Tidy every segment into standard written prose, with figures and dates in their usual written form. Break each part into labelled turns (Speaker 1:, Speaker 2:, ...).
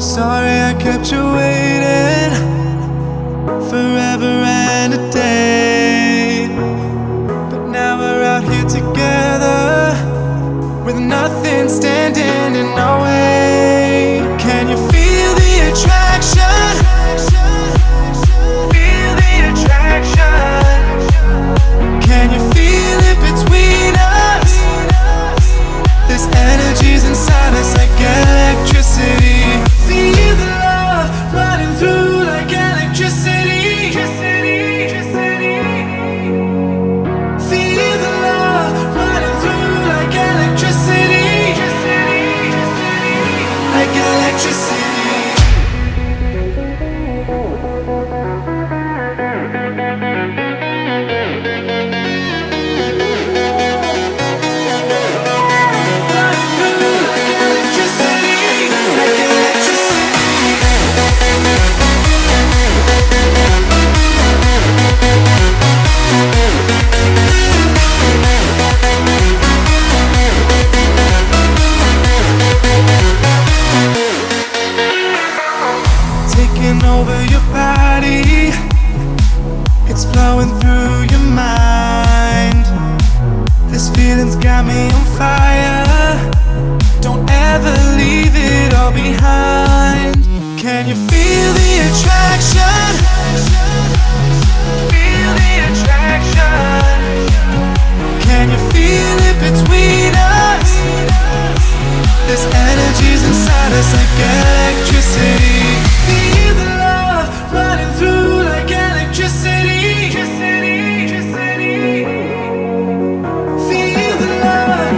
Speaker 1: Sorry I kept you waiting forever and a day, but now we're out here together with nothing standing in our way. Can you feel the attraction? Feel the attraction. Can you feel it between us? This energy's inside us like electricity. Feel the love running through like electricity. Feel the love running through like electricity. Like electricity. Taking over your body, it's flowing through your mind. This feeling's got me on fire. Don't ever leave it all behind. Can you feel the attraction? Feel the attraction. Can you feel it between us? This energy's inside us like electricity. Feel the love running through like electricity. Feel the love.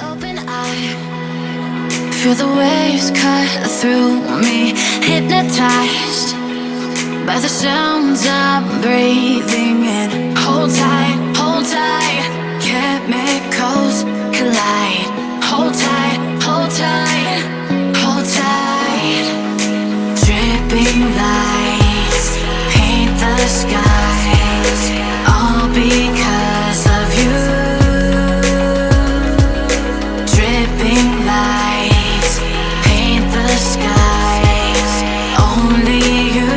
Speaker 2: Open eye, feel the waves cut through me, hypnotized by the sounds I'm breathing in. Hold tight, chemicals collide. Hold tight, hold tight, hold tight. Dripping lights paint the skies, all because of you. Dripping lights paint the skies, only you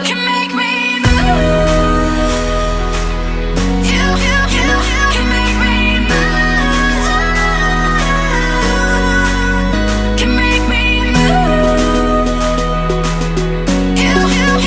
Speaker 2: can make me move. You can make me move. Can make me move. You can make me move.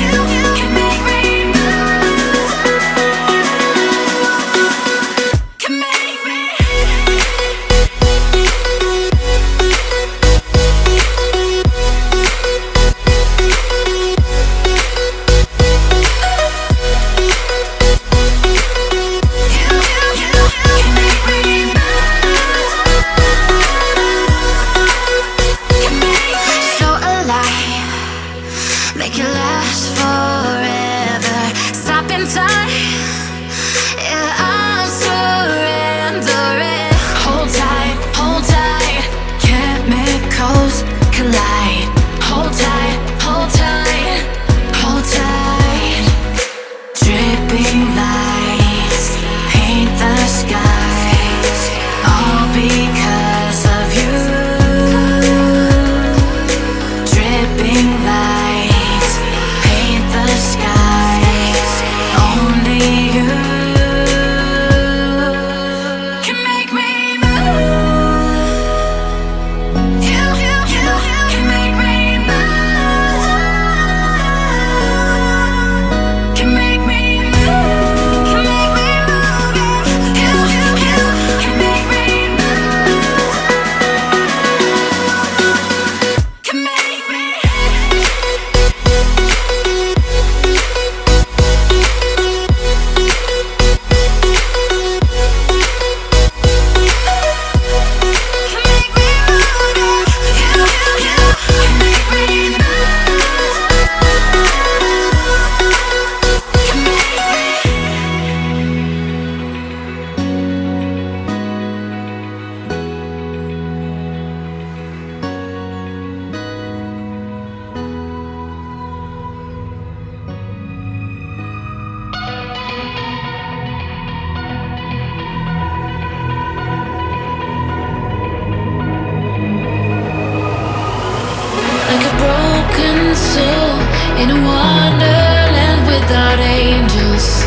Speaker 2: broken soul in a wonderland without angels.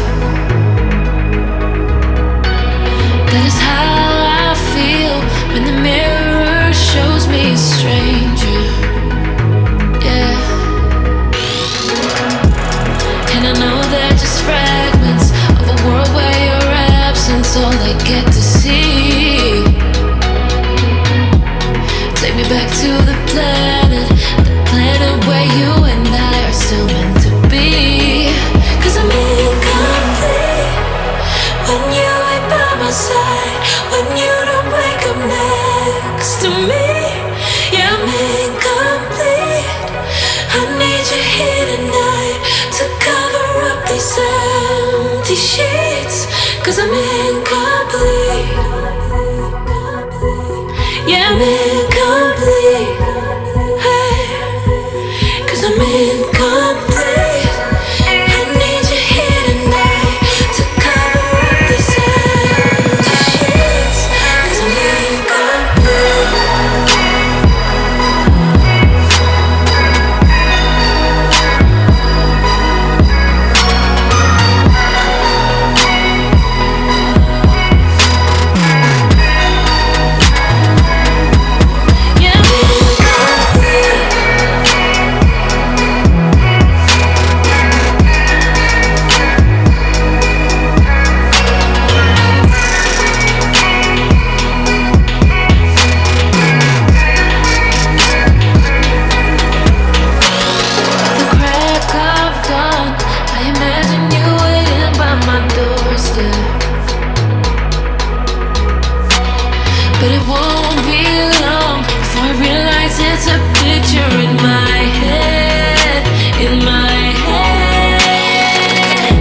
Speaker 2: That is how I feel when the mirror shows me a stranger. Yeah. And I know they're just fragments of a world where your absence all I get to see. Take me back to the planet where you and I are still meant to be. 'Cause I'm incomplete when you ain't by my side, when you don't wake up next to me. Yeah, I'm incomplete. I need you here tonight to cover up these empty sheets. 'Cause I'm incomplete. Yeah, I'm incomplete. Hey, 'cause I'm incomplete. I need you here tonight to cover up these empty sheets. 'Cause I'm incomplete. But it won't be long before I realize it's a picture in my head.